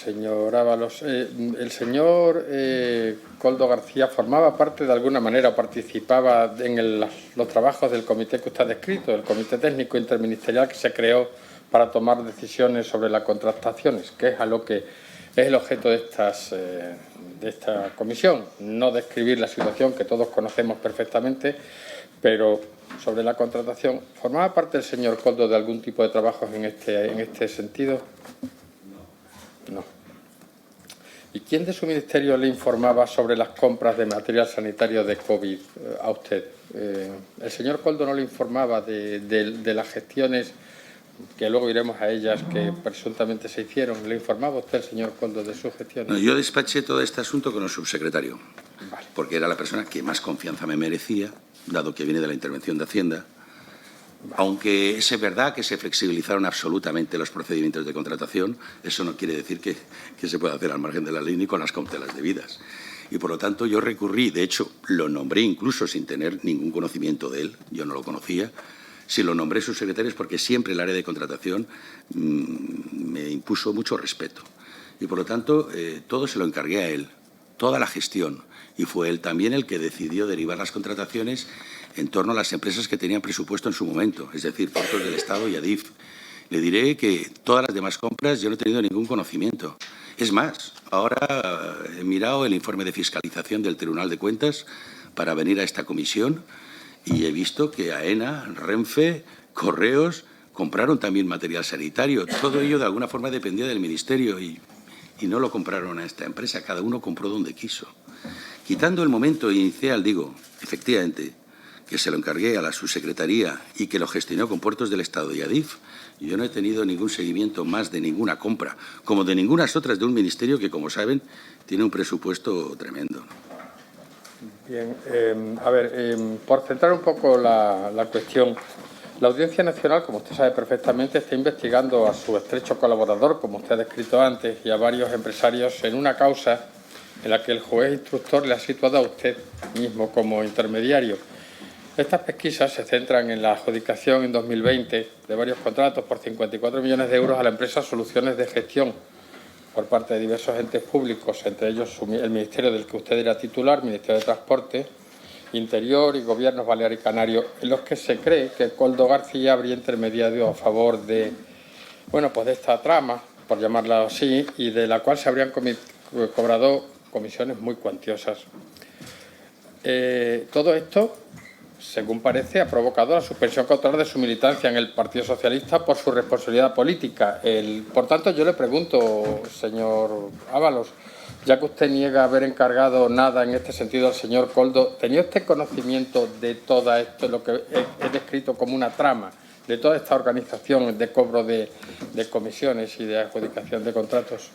señor Ábalos. El señor Koldo García formaba parte de alguna manera, participaba en los trabajos del comité que usted ha descrito, el comité técnico interministerial que se creó para tomar decisiones sobre las contrataciones, que es a lo que es el objeto de esta comisión. No describir la situación que todos conocemos perfectamente, pero sobre la contratación. ¿Formaba parte el señor Koldo de algún tipo de trabajos en este sentido? No. ¿Y quién de su ministerio le informaba sobre las compras de material sanitario de COVID a usted? ¿El señor Koldo no le informaba de las gestiones, que luego iremos a ellas, que presuntamente se hicieron? ¿Le informaba usted, el señor Koldo, de sus gestiones? No, yo despaché todo este asunto con el subsecretario, Vale. porque era la persona que más confianza me merecía, dado que viene de la intervención de Hacienda. Aunque es verdad que se flexibilizaron absolutamente los procedimientos de contratación, eso no quiere decir que se pueda hacer al margen de la ley ni con las cautelas debidas. Y, por lo tanto, yo recurrí, de hecho, lo nombré incluso sin tener ningún conocimiento de él, yo no lo conocía. Si lo nombré subsecretario es porque siempre el área de contratación me impuso mucho respeto. Y, por lo tanto, todo se lo encargué a él, toda la gestión. Y fue él también el que decidió derivar las contrataciones en torno a las empresas que tenían presupuesto en su momento, es decir, Puertos del Estado y Adif. Le diré que todas las demás compras yo no he tenido ningún conocimiento. Es más, ahora he mirado el informe de fiscalización del Tribunal de Cuentas para venir a esta comisión y he visto que AENA, Renfe, Correos compraron también material sanitario. Todo ello de alguna forma dependía del Ministerio y no lo compraron a esta empresa, cada uno compró donde quiso. Quitando el momento inicial, digo, efectivamente, que se lo encargué a la subsecretaría y que lo gestionó con Puertos del Estado y Adif, yo no he tenido ningún seguimiento más de ninguna compra, como de ninguna otras de un ministerio que, como saben, tiene un presupuesto tremendo. Bien, por centrar un poco la cuestión, la Audiencia Nacional, como usted sabe perfectamente, está investigando a su estrecho colaborador, como usted ha descrito antes, y a varios empresarios en una causa en la que el juez instructor le ha situado a usted mismo como intermediario. Estas pesquisas se centran en la adjudicación en 2020 de varios contratos por 54 millones de euros a la empresa Soluciones de Gestión por parte de diversos entes públicos, entre ellos el Ministerio del que usted era titular, Ministerio de Transporte, Interior y Gobiernos Balear y Canario, en los que se cree que Koldo García habría intermediado a favor de, de esta trama, por llamarla así, y de la cual se habrían cobrado comisiones muy cuantiosas. Todo esto, según parece, ha provocado la suspensión cautelar de su militancia en el Partido Socialista por su responsabilidad política. Por tanto, yo le pregunto, señor Ábalos, ya que usted niega haber encargado nada en este sentido al señor Koldo, ¿tenía usted conocimiento de todo esto, lo que he descrito como una trama, de toda esta organización de cobro de comisiones y de adjudicación de contratos?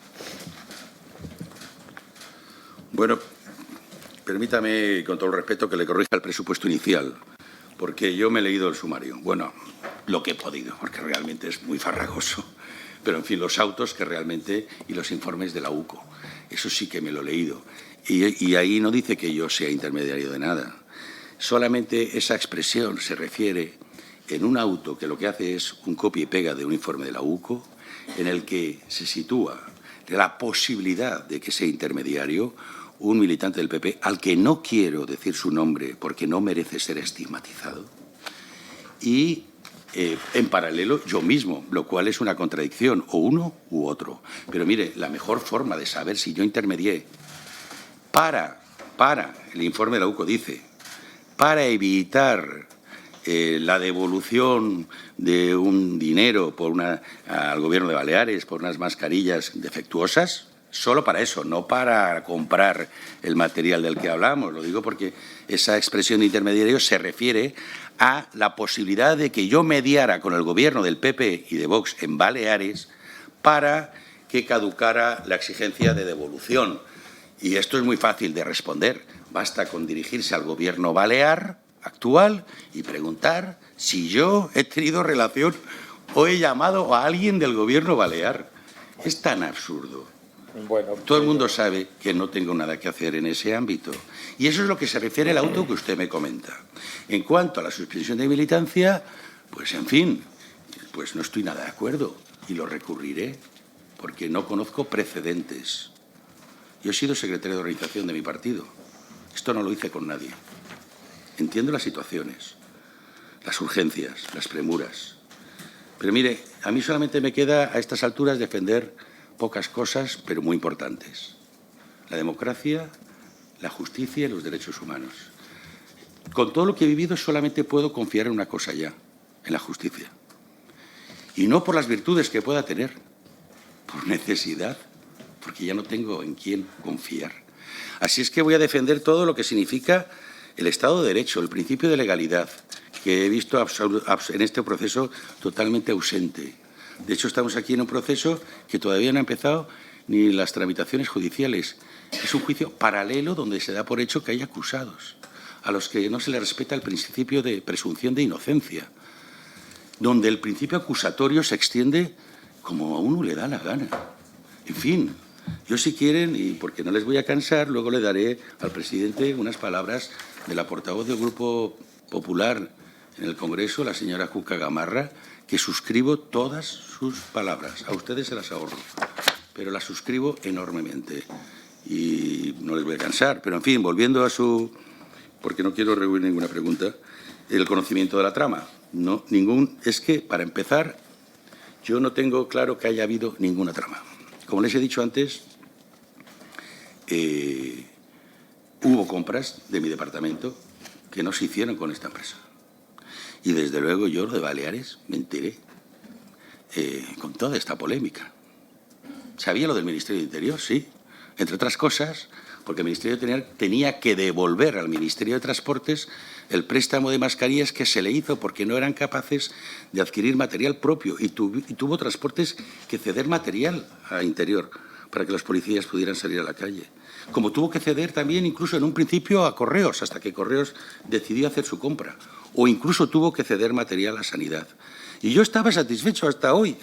Bueno, permítame, con todo el respeto, que le corrija el presupuesto inicial, porque yo me he leído el sumario. Bueno, lo que he podido, porque realmente es muy farragoso. Pero, en fin, los autos que realmente y los informes de la UCO, eso sí que me lo he leído. Y ahí no dice que yo sea intermediario de nada. Solamente esa expresión se refiere en un auto que lo que hace es un copia y pega de un informe de la UCO, en el que se sitúa la posibilidad de que sea intermediario un militante del PP, al que no quiero decir su nombre porque no merece ser estigmatizado, y en paralelo yo mismo, lo cual es una contradicción, o uno u otro. Pero mire, la mejor forma de saber si yo intermedié para el informe de la UCO dice, para evitar la devolución de un dinero al Gobierno de Baleares por unas mascarillas defectuosas, solo para eso, no para comprar el material del que hablamos. Lo digo porque esa expresión de intermediario se refiere a la posibilidad de que yo mediara con el Gobierno del PP y de Vox en Baleares para que caducara la exigencia de devolución. Y esto es muy fácil de responder. Basta con dirigirse al Gobierno balear actual y preguntar si yo he tenido relación o he llamado a alguien del Gobierno balear. Es tan absurdo. Bueno, todo el mundo sabe que no tengo nada que hacer en ese ámbito. Y eso es lo que se refiere al auto que usted me comenta. En cuanto a la suspensión de militancia, pues en fin, pues no estoy nada de acuerdo y lo recurriré, porque no conozco precedentes. Yo he sido secretario de organización de mi partido. Esto no lo hice con nadie. Entiendo las situaciones, las urgencias, las premuras. Pero mire, a mí solamente me queda a estas alturas defender pocas cosas, pero muy importantes. La democracia, la justicia y los derechos humanos. Con todo lo que he vivido solamente puedo confiar en una cosa ya, en la justicia. Y no por las virtudes que pueda tener, por necesidad, porque ya no tengo en quién confiar. Así es que voy a defender todo lo que significa el Estado de Derecho, el principio de legalidad, que he visto en este proceso totalmente ausente. De hecho, estamos aquí en un proceso que todavía no ha empezado ni las tramitaciones judiciales. Es un juicio paralelo donde se da por hecho que hay acusados, a los que no se les respeta el principio de presunción de inocencia, donde el principio acusatorio se extiende como a uno le da la gana. En fin, yo si quieren, y porque no les voy a cansar, luego le daré al presidente unas palabras de la portavoz del Grupo Popular en el Congreso, la señora Cuca Gamarra, que suscribo todas sus palabras. A ustedes se las ahorro, pero las suscribo enormemente. Y no les voy a cansar, pero en fin, volviendo a su... porque no quiero rehuir ninguna pregunta, el conocimiento de la trama. No, es que, para empezar, yo no tengo claro que haya habido ninguna trama. Como les he dicho antes, hubo compras de mi departamento que no se hicieron con esta empresa. Y desde luego yo de Baleares me enteré con toda esta polémica. ¿Sabía lo del Ministerio de Interior? Sí. Entre otras cosas, porque el Ministerio de Interior tenía que devolver al Ministerio de Transportes el préstamo de mascarillas que se le hizo porque no eran capaces de adquirir material propio y tuvo Transportes que ceder material a Interior para que los policías pudieran salir a la calle. Como tuvo que ceder también incluso en un principio a Correos, hasta que Correos decidió hacer su compra. O incluso tuvo que ceder material a Sanidad. Y yo estaba satisfecho hasta hoy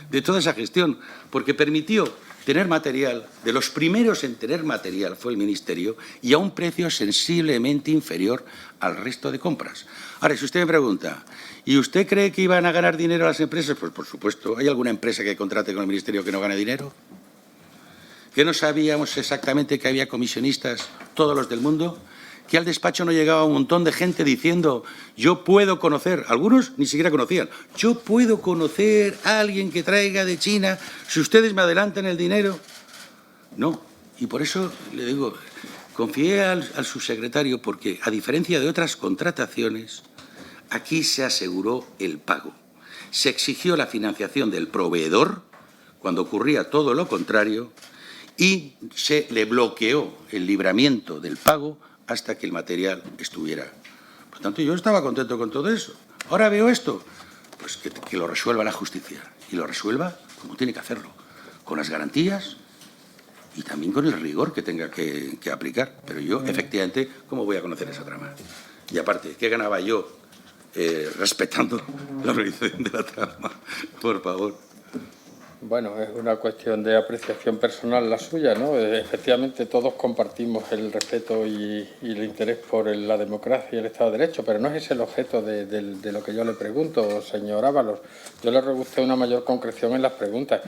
de toda esa gestión, porque permitió tener material, de los primeros en tener material fue el Ministerio, y a un precio sensiblemente inferior al resto de compras. Ahora, si usted me pregunta, ¿y usted cree que iban a ganar dinero las empresas? Pues, por supuesto. ¿Hay alguna empresa que contrate con el Ministerio que no gane dinero? ¿Que no sabíamos exactamente que había comisionistas, todos los del mundo? Que al despacho no llegaba un montón de gente diciendo yo puedo conocer, algunos ni siquiera conocían, yo puedo conocer a alguien que traiga de China, si ustedes me adelantan el dinero. No, y por eso le digo, confié al subsecretario porque, a diferencia de otras contrataciones, aquí se aseguró el pago. Se exigió la financiación del proveedor cuando ocurría todo lo contrario y se le bloqueó el libramiento del pago hasta que el material estuviera. Por tanto, yo estaba contento con todo eso. Ahora veo esto, pues que lo resuelva la justicia y lo resuelva como tiene que hacerlo, con las garantías y también con el rigor que tenga que aplicar. Pero yo, efectivamente, ¿cómo voy a conocer esa trama? Y aparte, ¿qué ganaba yo respetando la organización de la trama? Por favor. Bueno, es una cuestión de apreciación personal la suya, ¿no? Efectivamente, todos compartimos el respeto y el interés por la democracia y el Estado de Derecho, pero no es ese el objeto de lo que yo le pregunto, señor Ábalos. Yo le ruego a usted una mayor concreción en las preguntas,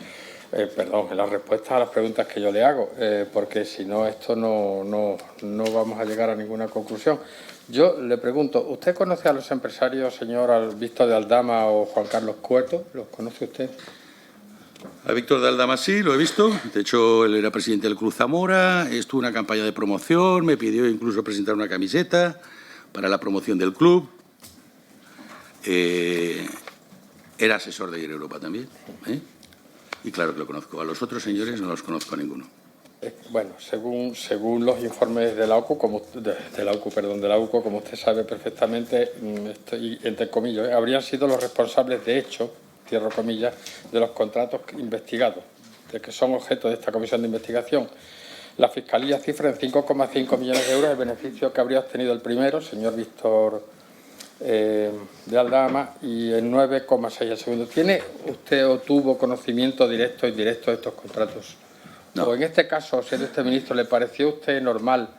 en las respuestas a las preguntas que yo le hago, porque si no, esto no vamos a llegar a ninguna conclusión. Yo le pregunto, ¿usted conoce a los empresarios, señor Víctor de Aldama o Juan Carlos Cueto? ¿Los conoce usted? A Víctor de Aldama sí, lo he visto. De hecho, él era presidente del Cruz Zamora, estuvo en una campaña de promoción, me pidió incluso presentar una camiseta para la promoción del club. Era asesor de Air Europa también, y claro que lo conozco. A los otros señores no los conozco a ninguno. Bueno, según los informes de la UCO, como usted sabe perfectamente, entre comillas, habrían sido los responsables de hecho, cierro comillas, de los contratos investigados, de que son objeto de esta comisión de investigación. La Fiscalía cifra en 5,5 millones de euros el beneficio que habría obtenido el primero, señor Víctor de Aldama, y en 9,6 el segundo. ¿Tiene usted o tuvo conocimiento directo e indirecto de estos contratos? No. O en este caso, siendo este ministro, ¿le pareció a usted normal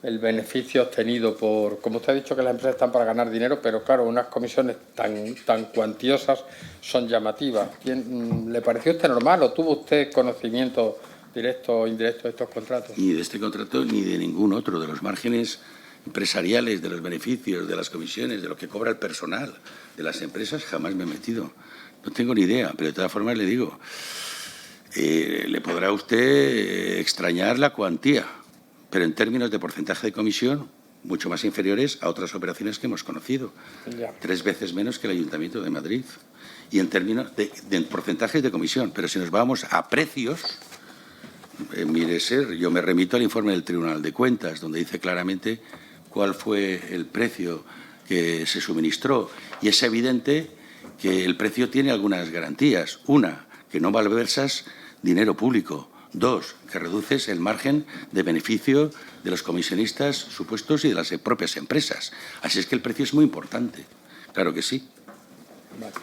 el beneficio obtenido por, como usted ha dicho que las empresas están para ganar dinero, pero claro, unas comisiones tan cuantiosas son llamativas. ¿Le pareció a usted normal o tuvo usted conocimiento directo o indirecto de estos contratos? Ni de este contrato ni de ningún otro, de los márgenes empresariales, de los beneficios, de las comisiones, de lo que cobra el personal de las empresas, jamás me he metido. No tengo ni idea, pero de todas formas le digo, le podrá a usted extrañar la cuantía, pero en términos de porcentaje de comisión, mucho más inferiores a otras operaciones que hemos conocido. Ya. 3 veces menos que el Ayuntamiento de Madrid. Y en términos de porcentajes de comisión. Pero si nos vamos a precios, mire, yo me remito al informe del Tribunal de Cuentas, donde dice claramente cuál fue el precio que se suministró. Y es evidente que el precio tiene algunas garantías. Una, que no malversas dinero público. 2, que reduces el margen de beneficio de los comisionistas supuestos y de las propias empresas. Así es que el precio es muy importante. Claro que sí. Vale.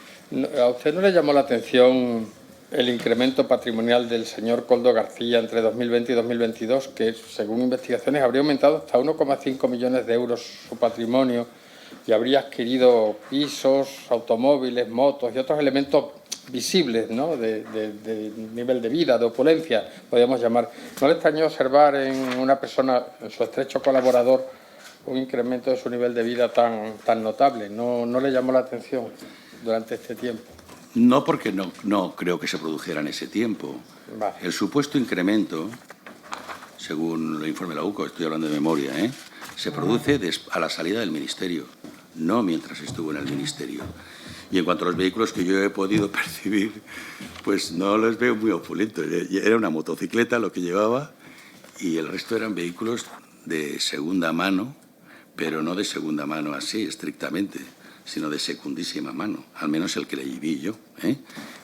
¿A usted no le llamó la atención el incremento patrimonial del señor Koldo García entre 2020 y 2022, que según investigaciones habría aumentado hasta 1,5 millones de euros su patrimonio y habría adquirido pisos, automóviles, motos y otros elementos visibles, ¿no?, de nivel de vida, de opulencia, podríamos llamar? ¿No le extrañó observar en una persona, en su estrecho colaborador, un incremento de su nivel de vida tan notable? ¿No le llamó la atención durante este tiempo? No, porque no creo que se produjera en ese tiempo. Vale. El supuesto incremento, según el informe de la UCO, estoy hablando de memoria, se produce a la salida del Ministerio, no mientras estuvo en el Ministerio. Y en cuanto a los vehículos que yo he podido percibir, pues no los veo muy opulentos. Era una motocicleta lo que llevaba y el resto eran vehículos de segunda mano, pero no de segunda mano así, estrictamente, sino de secundísima mano, al menos el que le vi yo,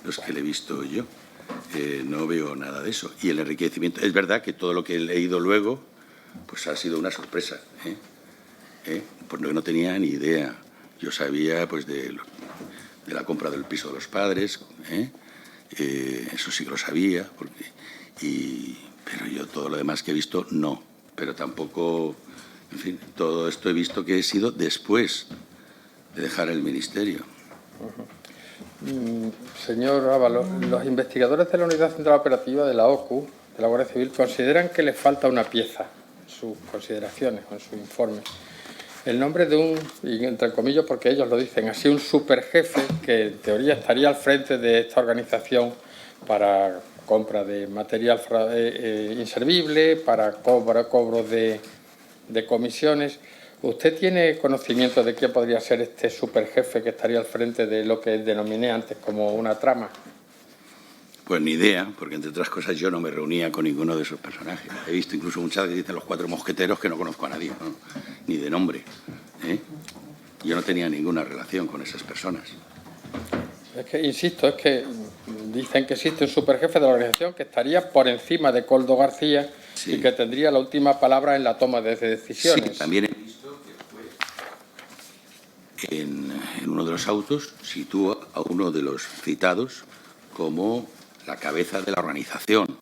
los que le he visto yo. No veo nada de eso. Y el enriquecimiento, es verdad que todo lo que he leído luego, pues ha sido una sorpresa, porque no tenía ni idea. Yo sabía pues de la compra del piso de los padres, eso sí que lo sabía, pero yo todo lo demás que he visto no, pero tampoco, en fin, todo esto he visto que he sido después de dejar el Ministerio. Señor Ábalos, los investigadores de la Unidad Central Operativa de la OCU, de la Guardia Civil, consideran que le falta una pieza en sus consideraciones o en su informe. El nombre de un, y entre comillas porque ellos lo dicen así, un superjefe que en teoría estaría al frente de esta organización para compra de material inservible, para cobro de comisiones. ¿Usted tiene conocimiento de qué podría ser este superjefe que estaría al frente de lo que denominé antes como una trama? Pues ni idea, porque entre otras cosas yo no me reunía con ninguno de esos personajes. He visto incluso muchas que dicen los 4 mosqueteros que no conozco a nadie, ¿no? Ni de nombre. Yo no tenía ninguna relación con esas personas. Es que, insisto, es que dicen que existe un superjefe de la organización que estaría por encima de Koldo García, sí, y que tendría la última palabra en la toma de decisiones. Sí, también he visto que fue en uno de los autos sitúa a uno de los citados como la cabeza de la organización.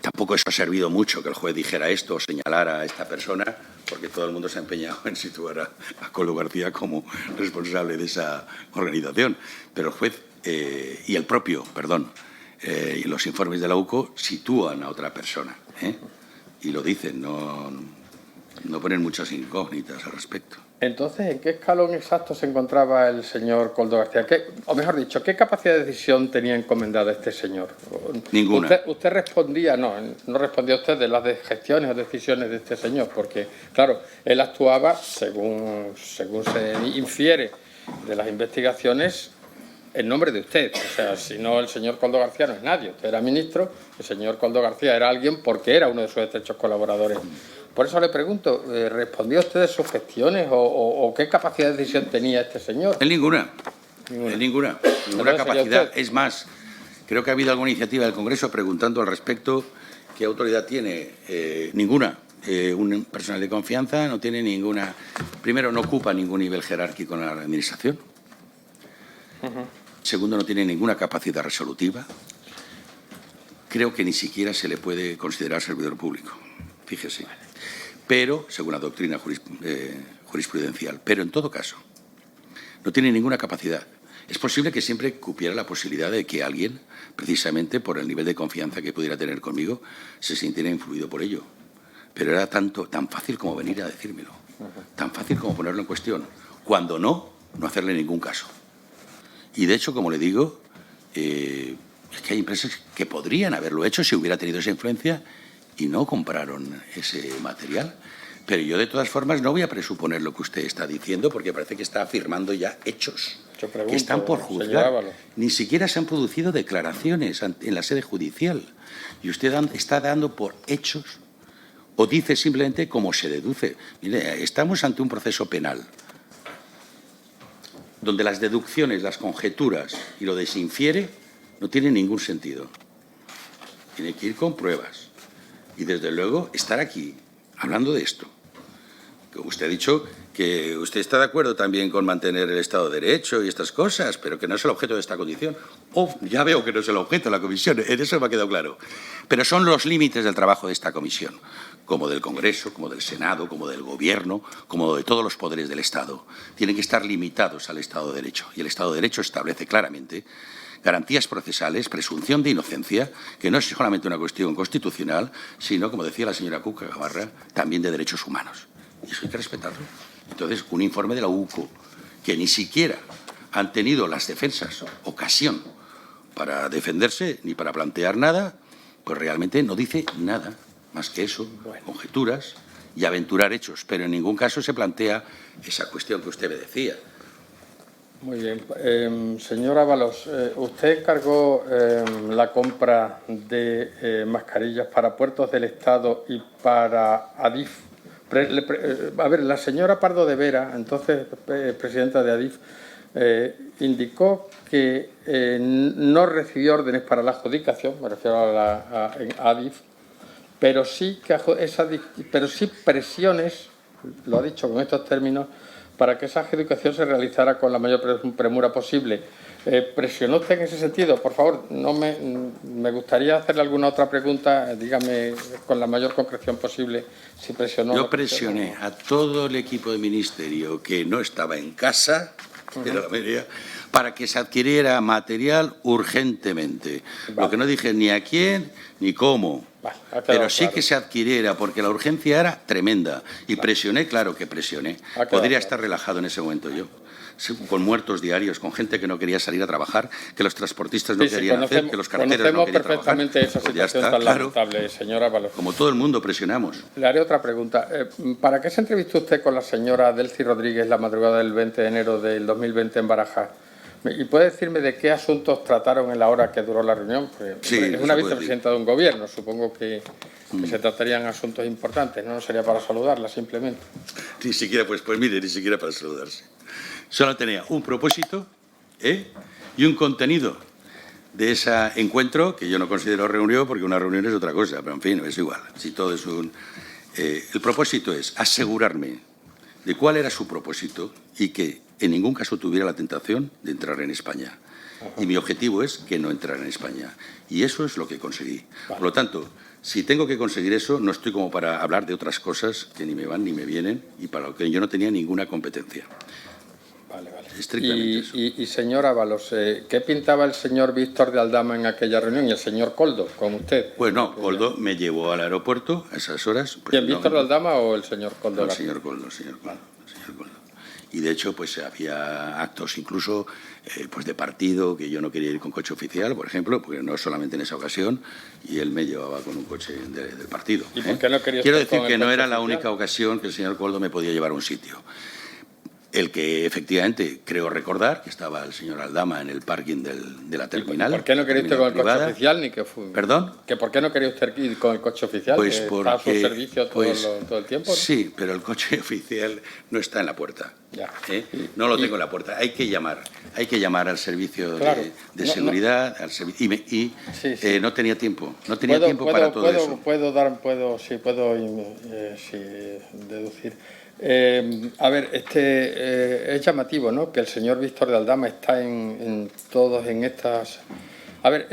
Tampoco eso ha servido mucho que el juez dijera esto o señalara a esta persona, porque todo el mundo se ha empeñado en situar a Koldo García como responsable de esa organización. Pero el juez y el propio, y los informes de la UCO sitúan a otra persona, y lo dicen, no ponen muchas incógnitas al respecto. Entonces, ¿en qué escalón exacto se encontraba el señor Koldo García? O mejor dicho, ¿qué capacidad de decisión tenía encomendada este señor? Ninguna. Usted respondía, no respondía usted de las gestiones o decisiones de este señor, porque, claro, él actuaba, según se infiere de las investigaciones, en nombre de usted. O sea, si no, el señor Koldo García no es nadie. Usted era ministro, el señor Koldo García era alguien porque era uno de sus estrechos colaboradores. Por eso le pregunto, ¿respondió usted de sus gestiones o qué capacidad de decisión tenía este señor? En ninguna. Ninguna capacidad. Es más, creo que ha habido alguna iniciativa del Congreso preguntando al respecto qué autoridad tiene. Ninguna. Un personal de confianza no tiene ninguna. Primero, no ocupa ningún nivel jerárquico en la Administración. Segundo, no tiene ninguna capacidad resolutiva. Creo que ni siquiera se le puede considerar servidor público. fíjese. Pero, según la doctrina jurisprudencial. Pero, en todo caso, no tiene ninguna capacidad. Es posible que siempre cupiera la posibilidad de que alguien, precisamente por el nivel de confianza que pudiera tener conmigo, se sintiera influido por ello. Pero era tan fácil como venir a decírmelo, tan fácil como ponerlo en cuestión. Cuando no hacerle ningún caso. Y, de hecho, como le digo, es que hay empresas que podrían haberlo hecho si hubiera tenido esa influencia y no compraron ese material. Pero yo, de todas formas, no voy a presuponer lo que usted está diciendo, porque parece que está afirmando ya hechos que están por juzgar. Ni siquiera se han producido declaraciones en la sede judicial. Y usted está dando por hechos, o dice simplemente como se deduce. Mire, estamos ante un proceso penal, donde las deducciones, las conjeturas y lo de se infiere no tienen ningún sentido. Tiene que ir con pruebas. Y, desde luego, estar aquí hablando de esto. Usted ha dicho que usted está de acuerdo también con mantener el Estado de Derecho y estas cosas, pero que no es el objeto de esta comisión. Ya veo que no es el objeto de la comisión, en eso me ha quedado claro. Pero son los límites del trabajo de esta comisión, como del Congreso, como del Senado, como del Gobierno, como de todos los poderes del Estado. Tienen que estar limitados al Estado de Derecho. Y el Estado de Derecho establece claramente garantías procesales, presunción de inocencia, que no es solamente una cuestión constitucional, sino, como decía la señora Cuca Gamarra, también de derechos humanos. Y eso hay que respetarlo. Entonces, un informe de la UCO, que ni siquiera han tenido las defensas ocasión para defenderse ni para plantear nada, pues realmente no dice nada más que eso, conjeturas y aventurar hechos. Pero en ningún caso se plantea esa cuestión que usted me decía. Muy bien. Señor Ábalos, usted cargó la compra de mascarillas para puertos del Estado y para ADIF. A ver, la señora Pardo de Vera, entonces presidenta de ADIF, indicó que no recibió órdenes para la adjudicación, me refiero a ADIF, pero sí presiones, lo ha dicho con estos términos, para que esa adjudicación se realizara con la mayor premura posible. ¿Presionó usted en ese sentido? Por favor, me gustaría hacerle alguna otra pregunta, dígame con la mayor concreción posible si presionó. Yo presioné a todo el equipo de ministerio que no estaba en casa, era la mayoría, para que se adquiriera material urgentemente. Vale. Lo que no dije ni a quién ni cómo. Pero sí que se adquiriera, porque la urgencia era tremenda. Y presioné, claro que presioné. Podría estar relajado en ese momento yo, con muertos diarios, con gente que no quería salir a trabajar, que los transportistas no querían hacer, que los carteros no querían trabajar. Conocemos perfectamente esa situación tan lamentable, señora Ábalos. Como todo el mundo presionamos. Le haré otra pregunta. ¿Para qué se entrevistó usted con la señora Delcy Rodríguez la madrugada del 20 de enero del 2020 en Barajas? ¿Y puede decirme de qué asuntos trataron en la hora que duró la reunión? Pues, sí, es una vicepresidenta de un gobierno, supongo que se tratarían asuntos importantes, no sería para saludarla simplemente. Ni siquiera, pues mire, ni siquiera para saludarse. Solo tenía un propósito y un contenido de ese encuentro, que yo no considero reunión, porque una reunión es otra cosa, pero en fin, es igual. Si todo es el propósito es asegurarme de cuál era su propósito y que en ningún caso tuviera la tentación de entrar en España. Y mi objetivo es que no entrara en España. Y eso es lo que conseguí. Por lo tanto, si tengo que conseguir eso, no estoy como para hablar de otras cosas que ni me van ni me vienen y para lo que yo no tenía ninguna competencia. Vale, vale. Estrictamente eso. Y señor Ábalos, ¿qué pintaba el señor Víctor de Aldama en aquella reunión y el señor Koldo con usted? Bueno, Koldo me llevó al aeropuerto a esas horas. Pues, ¿Quién, Víctor de Aldama o el señor Koldo? No, el señor Koldo, el señor Koldo. Y, de hecho, pues había actos incluso pues de partido, que yo no quería ir con coche oficial, por ejemplo, porque no solamente en esa ocasión, y él me llevaba con un coche del partido. ¿Y por qué no quería Quiero decir que no era la única ocasión que el señor Koldo me podía llevar a un sitio. El que efectivamente creo recordar que estaba el señor Aldama en el parking de la terminal. ¿Por qué no quería usted con el coche oficial? Ni que ¿Perdón? ¿Por qué no quería usted ir con el coche oficial? Pues porque está a su servicio todo el tiempo, ¿no? Sí, pero el coche oficial no está en la puerta. Ya. No lo tengo en la puerta. Hay que llamar al servicio de seguridad. No tenía tiempo. No tenía tiempo para todo eso. Puedo deducir. A ver, es llamativo, ¿no?, que el señor Víctor de Aldama está en estas... A ver,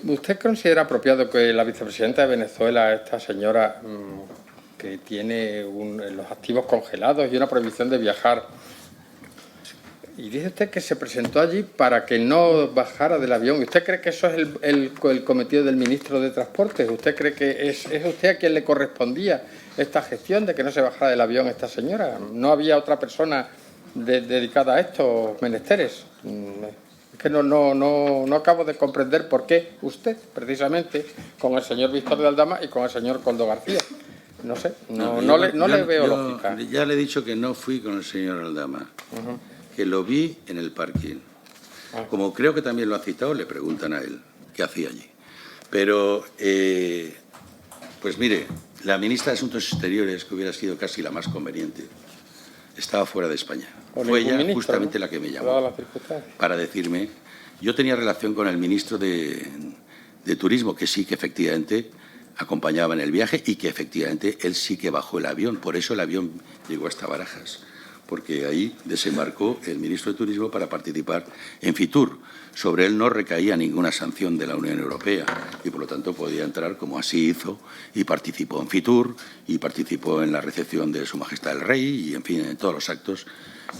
¿usted considera apropiado que la vicepresidenta de Venezuela, esta señora que tiene los activos congelados y una prohibición de viajar. Y dice usted que se presentó allí para que no bajara del avión. ¿Usted cree que eso es el cometido del ministro de Transportes? ¿Usted cree que es usted a quien le correspondía esta gestión de que no se bajara del avión esta señora? ¿No había otra persona dedicada a estos menesteres? Es que no acabo de comprender por qué usted, precisamente, con el señor Víctor de Aldama y con el señor Koldo García. No sé, no le veo lógica. Ya le he dicho que no fui con el señor Aldama. Que lo vi en el parking. Como creo que también lo ha citado, le preguntan a él qué hacía allí. Pero, pues mire, la ministra de Asuntos Exteriores, que hubiera sido casi la más conveniente, estaba fuera de España. Fue ella justamente la que me llamó para decirme. Yo tenía relación con el ministro de Turismo, que sí que efectivamente acompañaba en el viaje y que efectivamente él sí que bajó el avión. Por eso el avión llegó hasta Barajas, porque ahí desembarcó el ministro de Turismo para participar en Fitur. Sobre él no recaía ninguna sanción de la Unión Europea y, por lo tanto, podía entrar como así hizo y participó en Fitur y participó en la recepción de Su Majestad el Rey y, en fin, en todos los actos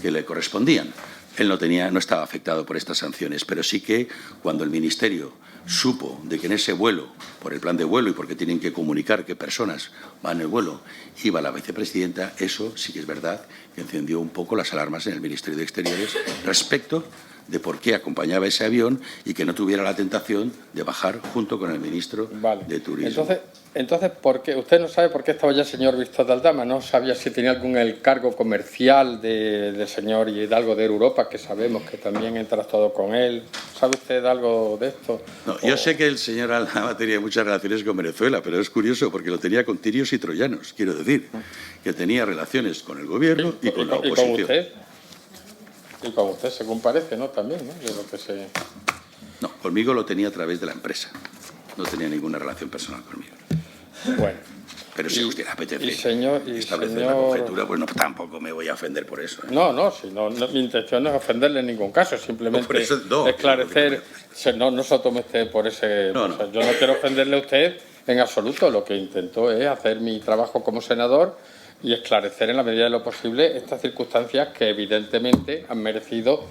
que le correspondían. Él no estaba afectado por estas sanciones, pero sí que cuando el Ministerio supo de que en ese vuelo, por el plan de vuelo y porque tienen que comunicar qué personas van en el vuelo, iba la vicepresidenta, eso sí que es verdad que encendió un poco las alarmas en el Ministerio de Exteriores respecto de por qué acompañaba ese avión y que no tuviera la tentación de bajar junto con el ministro de Turismo. Entonces, ¿por qué? Usted no sabe por qué estaba ya el señor Víctor de Aldama, no sabía si tenía algún cargo comercial del señor Hidalgo de Europa, que sabemos que también he tratado con él. ¿Sabe usted algo de esto? No, yo sé que el señor Aldama tenía muchas relaciones con Venezuela, pero es curioso porque lo tenía con tirios y troyanos, quiero decir, que tenía relaciones con el gobierno y con la oposición. ¿Y con usted? Y con usted, según parece, ¿no? También, ¿no? De lo que se... No, conmigo lo tenía a través de la empresa. No tenía ninguna relación personal conmigo. Bueno. Pero si a usted le apetece establecer señor... la conjetura, pues no, tampoco me voy a ofender por eso. No, mi intención no es ofenderle en ningún caso, simplemente esclarecer. No se tome usted por ese... No. O sea, yo no quiero ofenderle a usted en absoluto. Lo que intento es hacer mi trabajo como senador y esclarecer en la medida de lo posible estas circunstancias que evidentemente han merecido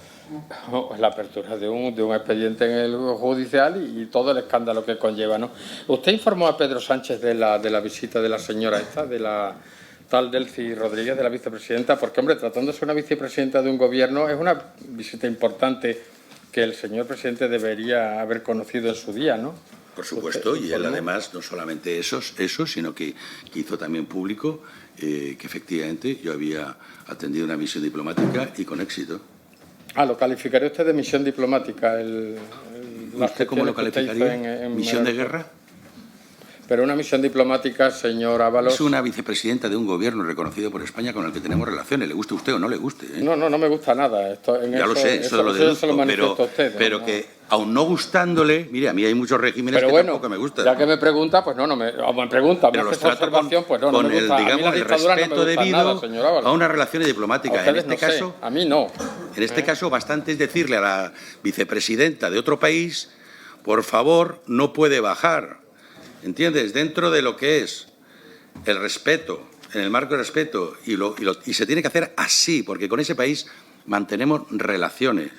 la apertura de un expediente en el judicial y todo el escándalo que conlleva, ¿no? ¿Usted informó a Pedro Sánchez de la visita de la señora esta, de la tal Delcy Rodríguez, de la vicepresidenta? Porque, hombre, tratándose de una vicepresidenta de un gobierno, es una visita importante que el señor presidente debería haber conocido en su día, ¿no? Por supuesto, y él además no solamente eso, sino que hizo también público que efectivamente yo había atendido una misión diplomática y con éxito. ¿Lo calificaría usted de misión diplomática? ¿Usted cómo lo calificaría? ¿Misión de guerra? Pero una misión diplomática, señor Ábalos... Es una vicepresidenta de un gobierno reconocido por España con el que tenemos relaciones, le guste a usted o no le guste. No me gusta nada. Ya lo sé, eso lo deduzco, pero que aun no gustándole... Mire, a mí hay muchos regímenes que tampoco me gustan. Ya que me pregunta, pues me pregunta, me hace esa observación, pues no me gusta. Digamos, el respeto debido a unas relaciones diplomáticas. En este caso... A mí no. En este caso, bastante es decirle a la vicepresidenta de otro país, por favor, no puede bajar. ¿Entiendes? Dentro de lo que es el respeto, en el marco del respeto, y se tiene que hacer así, porque con ese país mantenemos relaciones,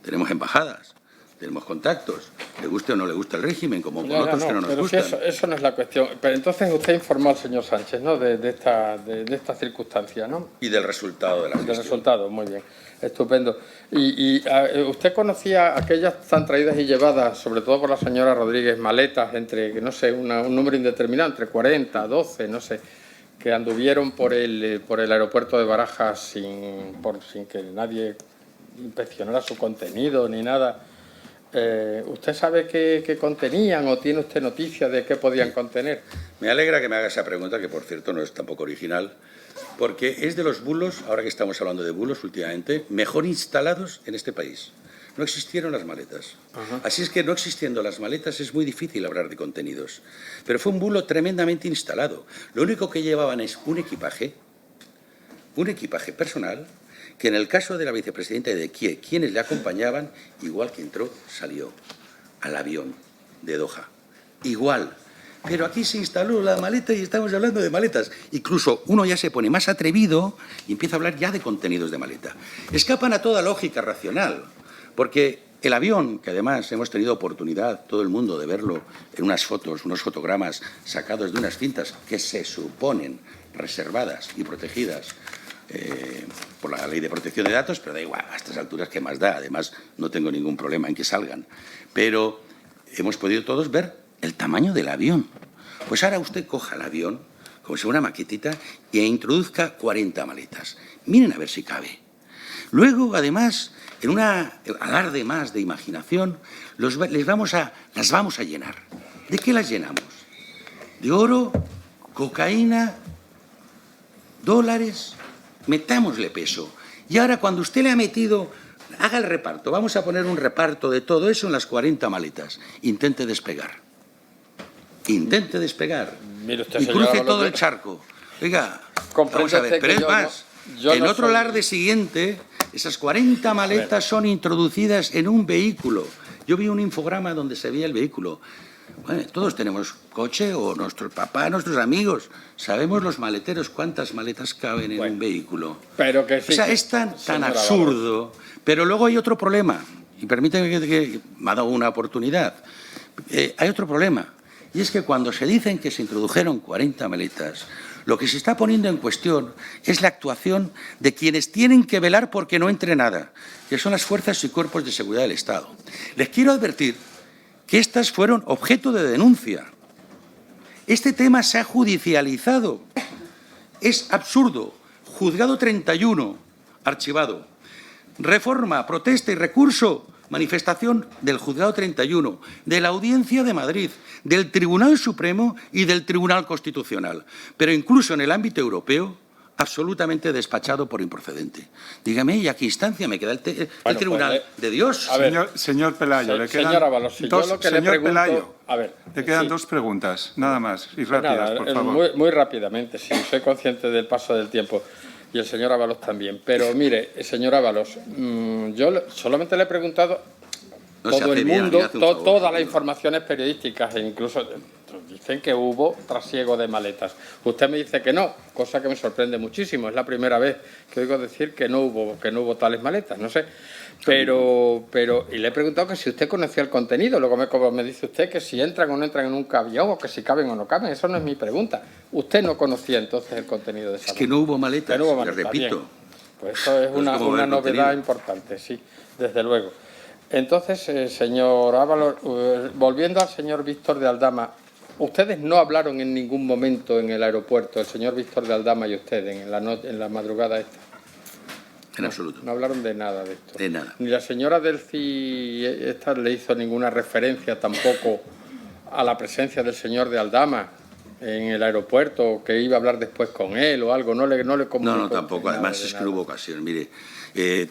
tenemos embajadas, tenemos contactos, le guste o no le gusta el régimen, como con otros que no nos gustan. Si eso no es la cuestión. Pero entonces usted informó al señor Sánchez, ¿no?, de esta circunstancia, ¿no? Y del resultado de la gestión. Del resultado, muy bien. Estupendo. ¿Y usted conocía aquellas tan traídas y llevadas, sobre todo por la señora Rodríguez, maletas entre, no sé, un número indeterminado, entre 40, 12, no sé, que anduvieron por el aeropuerto de Barajas sin que nadie inspeccionara su contenido ni nada? ¿Usted sabe qué contenían o tiene usted noticia de qué podían contener? Me alegra que me haga esa pregunta, que por cierto no es tampoco original, porque es de los bulos, ahora que estamos hablando de bulos últimamente, mejor instalados en este país. No existieron las maletas. Así es que no existiendo las maletas es muy difícil hablar de contenidos. Pero fue un bulo tremendamente instalado. Lo único que llevaban es un equipaje personal, que en el caso de la vicepresidenta y de quienes le acompañaban, igual que entró, salió al avión de Doha. Igual. pero aquí se instaló la maleta y estamos hablando de maletas. Incluso uno ya se pone más atrevido y empieza a hablar ya de contenidos de maleta. Escapan a toda lógica racional, porque el avión, que además hemos tenido oportunidad, todo el mundo, de verlo en unas fotos, unos fotogramas sacados de unas cintas que se suponen reservadas y protegidas por la Ley de Protección de Datos, pero da igual, a estas alturas, ¿qué más da? Además, no tengo ningún problema en que salgan. Pero hemos podido todos ver el tamaño del avión. Pues ahora usted coja el avión, como si fuera una maquetita, e introduzca 40 maletas. Miren a ver si cabe. Luego, además, en un alarde más de imaginación, las vamos a llenar. ¿De qué las llenamos? De oro, cocaína, dólares. Metámosle peso. Y ahora, cuando usted le ha metido, haga el reparto. Vamos a poner un reparto de todo eso en las 40 maletas. Intente despegar. Intente despegar. Mire usted, y cruce todo el charco. Oiga, vamos a ver. Pero es más, el otro alarde siguiente, esas 40 maletas son introducidas en un vehículo. Yo vi un infograma donde se veía el vehículo. Bueno, todos tenemos coche, o nuestro papá, nuestros amigos. Sabemos los maleteros cuántas maletas caben en un vehículo. Pero que sí, o sea, es tan absurdo. Pero luego hay otro problema. Y permíteme que me ha dado una oportunidad. Hay otro problema. Y es que cuando se dicen que se introdujeron 40 maletas, lo que se está poniendo en cuestión es la actuación de quienes tienen que velar porque no entre nada, que son las fuerzas y cuerpos de seguridad del Estado. Les quiero advertir que estas fueron objeto de denuncia. Este tema se ha judicializado. Es absurdo. Juzgado 31, archivado. Reforma, protesta y recurso, manifestación del Juzgado 31, de la Audiencia de Madrid, del Tribunal Supremo y del Tribunal Constitucional. Pero incluso en el ámbito europeo, absolutamente despachado por improcedente. Dígame, ¿y a qué instancia me queda el Tribunal de Dios? Señor Pelayo, le quedan le quedan dos preguntas, nada más, y rápidas, por favor. Muy rápidamente, sí, soy consciente del paso del tiempo, y el señor Ábalos también. Pero mire, señor Ábalos, yo solamente le he preguntado todo el mundo, todas las informaciones periodísticas, e incluso dicen que hubo trasiego de maletas. Usted me dice que no, cosa que me sorprende muchísimo. Es la primera vez que oigo decir que no hubo tales maletas, no sé. Pero y le he preguntado que si usted conocía el contenido. Luego como me dice usted que si entran o no entran en un avión, o que si caben o no caben. Eso no es mi pregunta. Usted no conocía entonces el contenido de esa maleta. Es que no hubo maletas, le repito. Bien. Pues eso es una novedad importante, sí, desde luego. Entonces, señor Ábalos, volviendo al señor Víctor de Aldama, ustedes no hablaron en ningún momento en el aeropuerto, el señor Víctor de Aldama y usted, en la madrugada esta. En absoluto. No hablaron de nada de esto. De nada. Ni la señora Delcy esta le hizo ninguna referencia tampoco a la presencia del señor de Aldama en el aeropuerto, que iba a hablar después con él o algo. No le comunicó. No, tampoco. Además es que no hubo ocasión. Mire,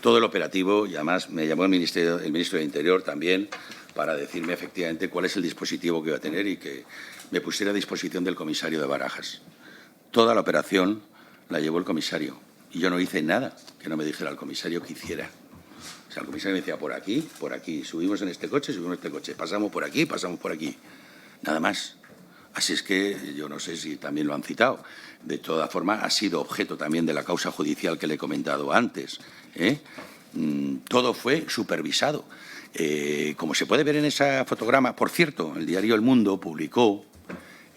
todo el operativo, y además me llamó el ministro del Interior también para decirme efectivamente cuál es el dispositivo que iba a tener y que me pusiera a disposición del comisario de Barajas. Toda la operación la llevó el comisario y yo no hice nada que no me dijera el comisario que hiciera. O sea, el comisario me decía por aquí, subimos en este coche, pasamos por aquí, nada más. Así es que yo no sé si también lo han citado. De toda forma, ha sido objeto también de la causa judicial que le he comentado antes. Todo fue supervisado. Como se puede ver en ese fotograma, por cierto, el diario El Mundo publicó,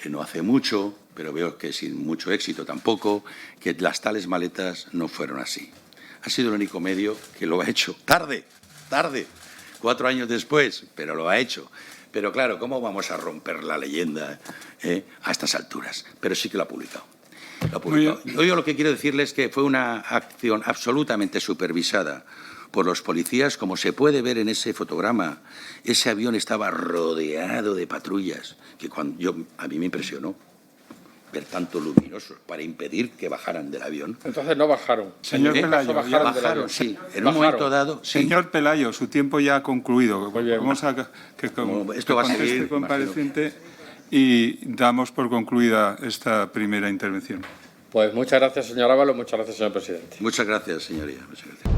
no hace mucho, pero veo que sin mucho éxito tampoco, que las tales maletas no fueron así. Ha sido el único medio que lo ha hecho. Tarde, 4 años después, pero lo ha hecho. Pero claro, ¿cómo vamos a romper la leyenda a estas alturas? Pero sí que lo ha publicado. Yo lo que quiero decirles es que fue una acción absolutamente supervisada por los policías, como se puede ver en ese fotograma. Ese avión estaba rodeado de patrullas, que a mí me impresionó ver tanto luminosos para impedir que bajaran del avión. Entonces no bajaron. Señor Pelayo, bajaron, sí. En un momento dado, sí. Señor Pelayo, su tiempo ya ha concluido. Vamos a esto va a seguir, compareciente y damos por concluida esta primera intervención. Pues muchas gracias, señor Ábalos, muchas gracias, señor presidente. Muchas gracias, señoría. Muchas gracias.